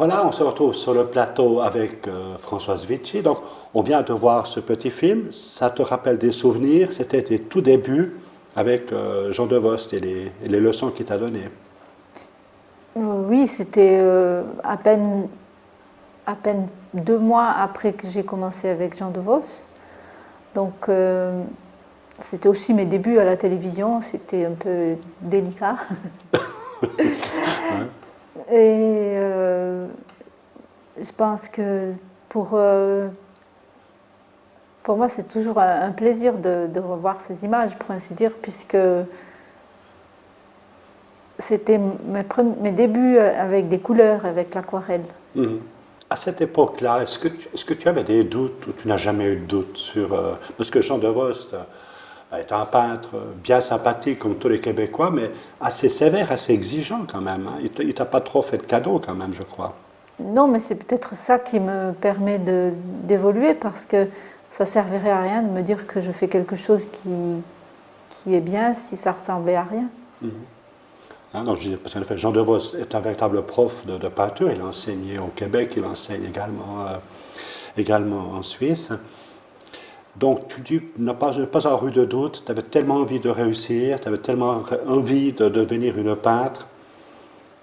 Voilà, on se retrouve sur le plateau avec Françoise Vichy. Donc, on vient de voir ce petit film. Ça te rappelle des souvenirs? C'était tes tout débuts avec Jean Devost et les leçons qu'il t'a données. Oui, c'était à peine 2 mois après que j'ai commencé avec Jean Devos. Donc, c'était aussi mes débuts à la télévision. C'était un peu délicat. Ouais. Et je pense que pour moi, c'est toujours un plaisir de revoir ces images, pour ainsi dire, puisque c'était mes débuts avec des couleurs, avec l'aquarelle. Mhm. À cette époque-là, est-ce que tu avais des doutes ou tu n'as jamais eu de doute sur... parce que Jean Devost est un peintre bien sympathique comme tous les Québécois, mais assez sévère, assez exigeant quand même, hein. Il ne t'a pas trop fait de cadeaux quand même, je crois. Non, mais c'est peut-être ça qui me permet d'évoluer, parce que ça servirait à rien de me dire que je fais quelque chose qui est bien si ça ressemblait à rien. Mhm. Hein, donc, parce qu'en effet, Jean Devost est un véritable prof de peinture. Il a enseigné au Québec, il enseigne également en Suisse. Donc, tu n'as pas avoir eu de doute, tu avais tellement envie de réussir, tu avais tellement envie de devenir une peintre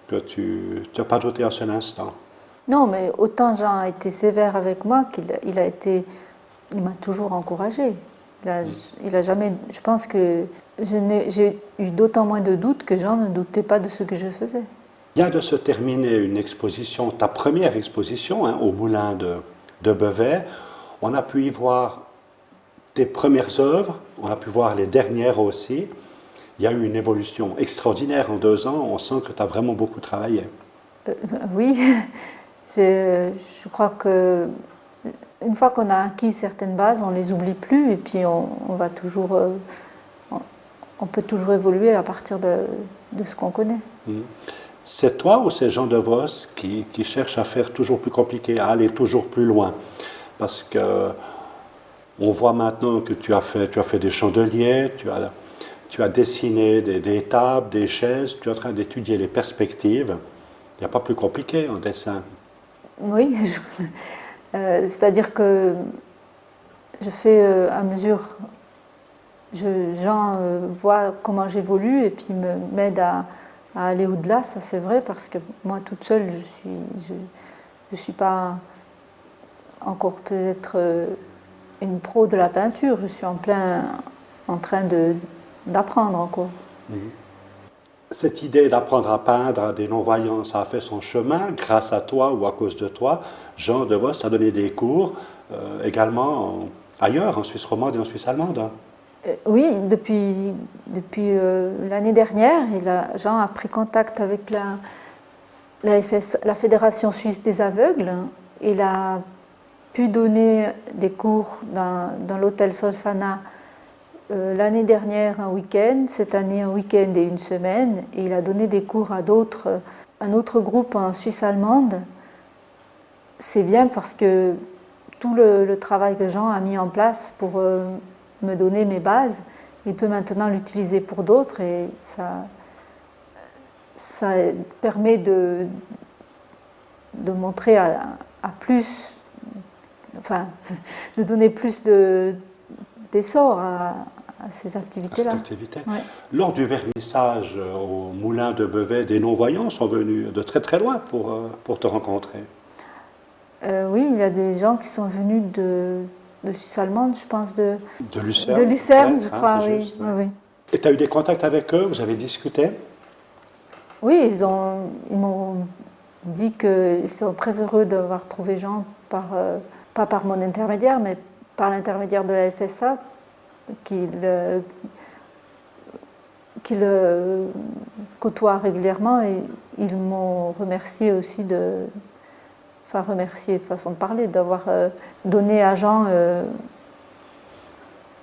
que tu n'as pas douté un seul instant. Non, mais autant Jean a été sévère avec moi il m'a toujours encouragée. Il a jamais. Je pense que j'ai eu d'autant moins de doutes que Jean ne doutait pas de ce que je faisais. Vient de se terminer une exposition, ta première exposition, hein, au Moulin de Bevet. On a pu y voir tes premières œuvres, on a pu voir les dernières aussi. Il y a eu une évolution extraordinaire en 2 ans. On sent que tu as vraiment beaucoup travaillé. Oui, je crois que une fois qu'on a acquis certaines bases, on les oublie plus, et puis on va toujours, on peut toujours évoluer à partir de ce qu'on connaît. Mhm. C'est toi ou c'est Jean Devos qui cherche à faire toujours plus compliqué, à aller toujours plus loin? Parce que on voit maintenant que tu as fait des chandeliers, tu as dessiné des tables, des chaises, tu es en train d'étudier les perspectives. Il n'y a pas plus compliqué en dessin. Oui, c'est-à-dire que je fais à mesure, Jean voit comment j'évolue et puis m'aide à aller au-delà, ça c'est vrai, parce que moi toute seule, je suis pas encore peut-être une pro de la peinture, je suis en train d'apprendre encore. Mhm. Cette idée d'apprendre à peindre à des non-voyants, ça a fait son chemin grâce à toi ou à cause de toi. Jean Devos t'a donné des cours également ailleurs, en Suisse romande et en Suisse allemande. Oui, depuis l'année dernière, Jean a pris contact avec la Fédération suisse des aveugles. Il a pu donner des cours dans l'hôtel Solsana l'année dernière un week-end, cette année un week-end et une semaine. Et il a donné des cours à un autre groupe en Suisse allemande. C'est bien parce que tout le travail que Jean a mis en place pour me donner mes bases, il peut maintenant l'utiliser pour d'autres, et ça permet de montrer à plus, enfin, de donner plus d'essor à ces activités-là. Ouais. Lors du vernissage au Moulin de Bevet, des non-voyants sont venus de très très loin pour te rencontrer. Oui, il y a des gens qui sont venus de Suisse allemande, je pense, de Lucerne. De Lucerne, je crois, oui. Juste, ouais. Oui. Et tu as eu des contacts avec eux, vous avez discuté? Oui, ils m'ont dit qu'ils sont très heureux d'avoir trouvé Jean, pas par mon intermédiaire, mais par l'intermédiaire de la FSA, qui le côtoie régulièrement, et ils m'ont remercié aussi remercié, façon de parler, d'avoir donné à Jean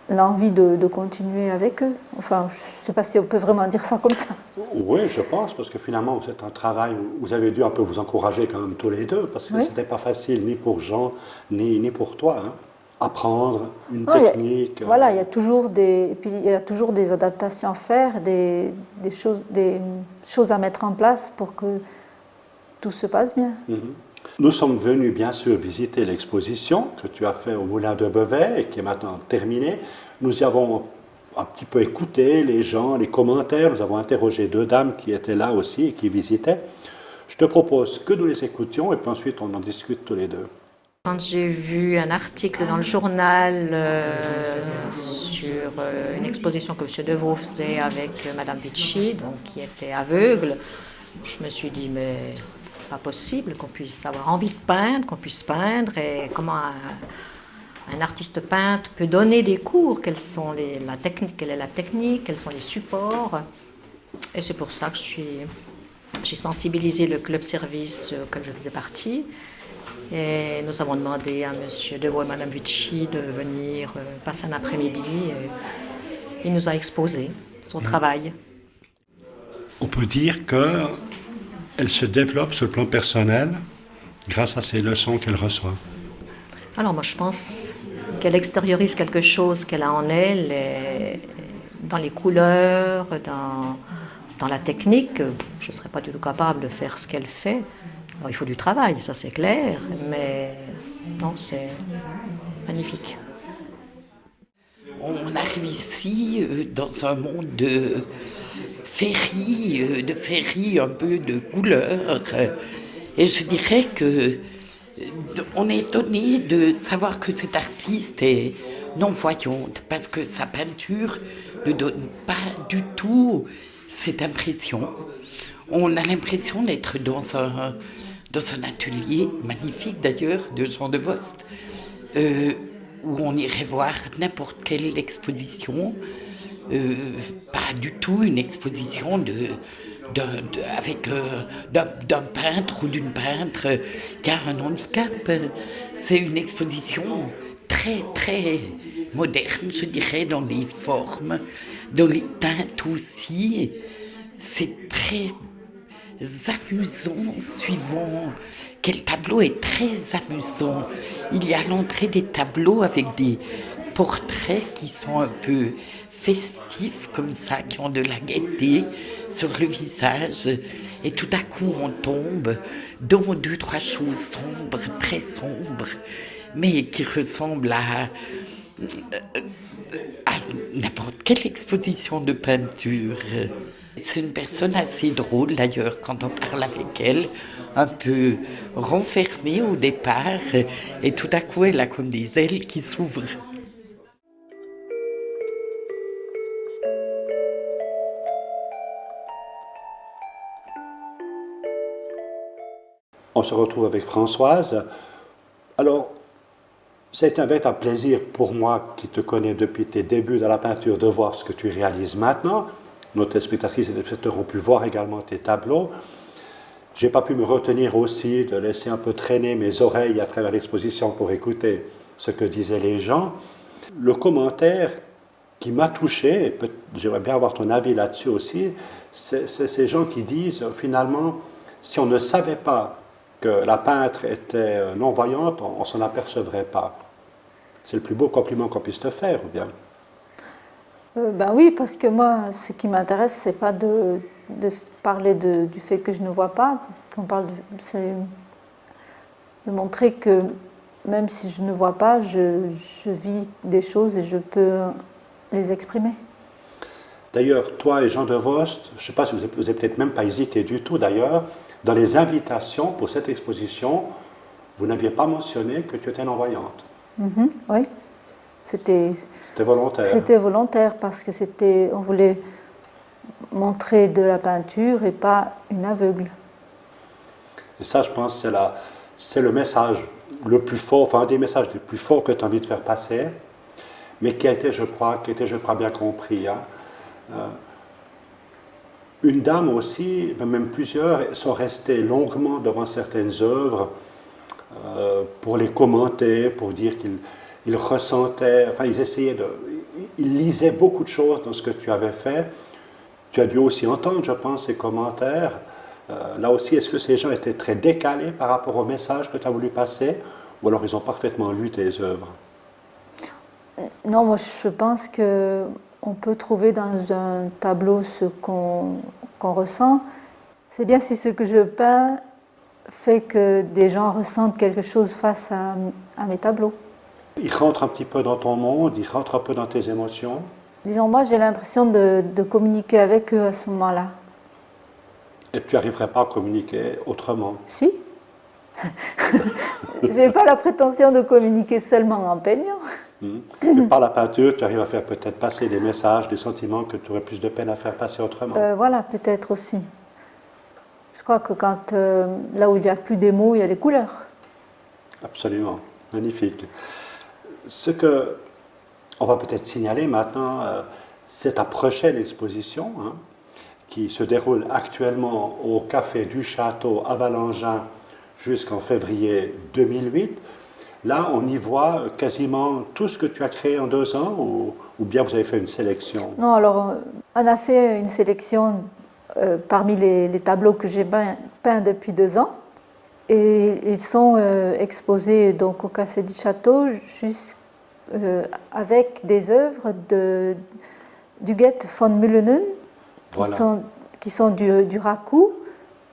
l'envie de continuer avec eux. Enfin, je ne sais pas si on peut vraiment dire ça comme ça. Oui, je pense, parce que finalement, c'est un travail où vous avez dû un peu vous encourager quand même tous les deux, parce que Oui. c'était pas facile ni pour Jean, ni pour toi, hein. Apprendre une Non, technique. Voilà, il y a toujours des adaptations à faire, des choses à mettre en place pour que tout se passe bien. Mhm. Nous sommes venus bien sûr visiter l'exposition que tu as faite au Moulin de Beauvais et qui est maintenant terminée. Nous y avons un petit peu écouté les gens, les commentaires. Nous avons interrogé 2 dames qui étaient là aussi et qui visitaient. Je te propose que nous les écoutions et puis ensuite on en discute tous les deux. Quand j'ai vu un article dans le journal sur une exposition que M. Deveau faisait avec Mme Vichy, donc qui était aveugle, je me suis dit, mais pas possible qu'on puisse avoir envie de peindre, qu'on puisse peindre, et comment un artiste peintre peut donner des cours, quelle est la technique, quels sont les supports. Et c'est pour ça que j'ai sensibilisé le club service auquel je faisais partie. Et nous avons demandé à M. Deveau et Mme Vichy de venir passer un après-midi. Et il nous a exposé son travail. On peut dire qu'elle se développe sur le plan personnel grâce à ces leçons qu'elle reçoit. Alors moi je pense qu'elle extériorise quelque chose qu'elle a en elle, dans les couleurs, dans la technique. Je ne serais pas du tout capable de faire ce qu'elle fait. Alors, il faut du travail, ça c'est clair, mais non, c'est magnifique. On arrive ici dans un monde de féerie, un peu de couleurs. Et je dirais que on est étonné de savoir que cette artiste est non-voyante, parce que sa peinture ne donne pas du tout cette impression. On a l'impression d'être dans un atelier magnifique d'ailleurs de Jean de Vost, où on irait voir n'importe quelle exposition, pas du tout une exposition d'un peintre ou d'une peintre qui a un handicap. C'est une exposition très très moderne, je dirais, dans les formes, dans les teintes aussi. C'est très amusant, suivant quel tableau est très amusant. Il y a à l'entrée des tableaux avec des portraits qui sont un peu festifs comme ça, qui ont de la gaieté sur le visage, et tout à coup on tombe dans 2-3 choses sombres, très sombres, mais qui ressemblent à n'importe quelle exposition de peinture. C'est une personne assez drôle d'ailleurs quand on parle avec elle, un peu renfermée au départ, et tout à coup elle a comme des ailes qui s'ouvrent. On se retrouve avec Françoise. Alors, c'est un véritable plaisir pour moi, qui te connais depuis tes débuts dans la peinture, de voir ce que tu réalises maintenant. Nos téléspectatrices et téléspectateurs ont pu voir également tes tableaux. Je n'ai pas pu me retenir aussi de laisser un peu traîner mes oreilles à travers l'exposition pour écouter ce que disaient les gens. Le commentaire qui m'a touché, et j'aimerais bien avoir ton avis là-dessus aussi, c'est ces gens qui disent finalement, si on ne savait pas que la peintre était non-voyante, on ne s'en apercevrait pas. C'est le plus beau compliment qu'on puisse te faire, ou bien? Ben oui, parce que moi, ce qui m'intéresse, c'est pas de parler du fait que je ne vois pas. C'est de montrer que même si je ne vois pas, je vis des choses et je peux les exprimer. D'ailleurs, toi et Jean de Vost, je ne sais pas si vous n'avez peut-être même pas hésité du tout d'ailleurs, dans les invitations pour cette exposition, vous n'aviez pas mentionné que tu étais non-voyante. Oui, c'était volontaire. C'était volontaire parce que on voulait montrer de la peinture et pas une aveugle. Et ça, je pense, c'est le message le plus fort, enfin un des messages les plus forts que tu as envie de faire passer, mais qui a été, je crois, bien compris. Hein. Une dame aussi, même plusieurs, sont restées longuement devant certaines œuvres pour les commenter, pour dire qu'ils ressentaient, enfin ils lisaient beaucoup de choses dans ce que tu avais fait. Tu as dû aussi entendre, je pense, ces commentaires. Là aussi, est-ce que ces gens étaient très décalés par rapport au message que tu as voulu passer, ou alors ils ont parfaitement lu tes œuvres? Non, moi je pense qu'on peut trouver dans un tableau ce qu'on ressent. C'est bien si ce que je peins fait que des gens ressentent quelque chose face à mes tableaux. Il rentre un petit peu dans ton monde, il rentre un peu dans tes émotions. Disons, moi, j'ai l'impression de communiquer avec eux à ce moment-là. Et tu n'arriverais pas à communiquer autrement. Si. Je n'ai pas la prétention de communiquer seulement en peignant. Mais par la peinture, tu arrives à faire peut-être passer des messages, des sentiments que tu aurais plus de peine à faire passer autrement. Voilà, peut-être aussi. Je crois que quand, là où il n'y a plus des mots, il y a des couleurs. Absolument, magnifique. Ce que on va peut-être signaler maintenant, c'est ta prochaine exposition, hein, qui se déroule actuellement au Café du Château à Valangin jusqu'en février 2008. Là, on y voit quasiment tout ce que tu as créé en 2 ans, ou bien vous avez fait une sélection? Non, alors, on a fait une sélection parmi les tableaux que j'ai peints depuis 2 ans. Et ils sont exposés donc, au Café du Château avec des œuvres d'Huguette von Mühlenen qui sont du raku.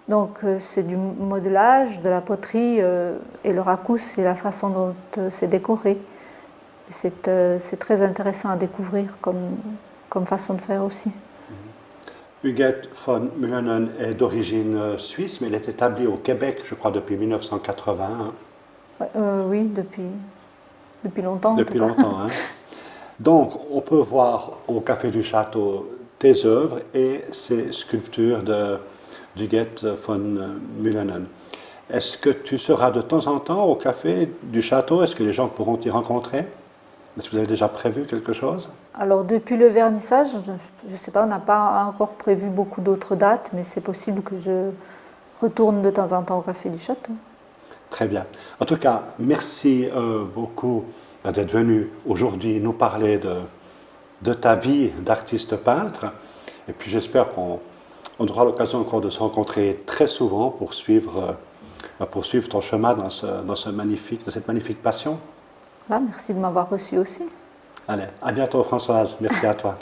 Donc c'est du modelage, de la poterie, et le raku, c'est la façon dont c'est décoré. C'est très intéressant à découvrir comme façon de faire aussi. Huguette von Mühlenen est d'origine suisse, mais elle est établie au Québec, je crois, depuis 1980. Oui, depuis longtemps. Depuis longtemps. Hein. Donc, on peut voir au Café du Château tes œuvres et ces sculptures d'Huguette von Mühlenen. Est-ce que tu seras de temps en temps au Café du Château? Est-ce que les gens pourront t'y rencontrer? Est-ce que vous avez déjà prévu quelque chose? Alors, depuis le vernissage, je ne sais pas, on n'a pas encore prévu beaucoup d'autres dates, mais c'est possible que je retourne de temps en temps au Café du Château. Très bien. En tout cas, merci beaucoup d'être venu aujourd'hui nous parler de ta vie d'artiste peintre. Et puis j'espère qu'on aura l'occasion encore de se rencontrer très souvent pour suivre ton chemin dans cette magnifique passion. Voilà, merci de m'avoir reçu aussi. Allez, à bientôt Françoise. Merci à toi.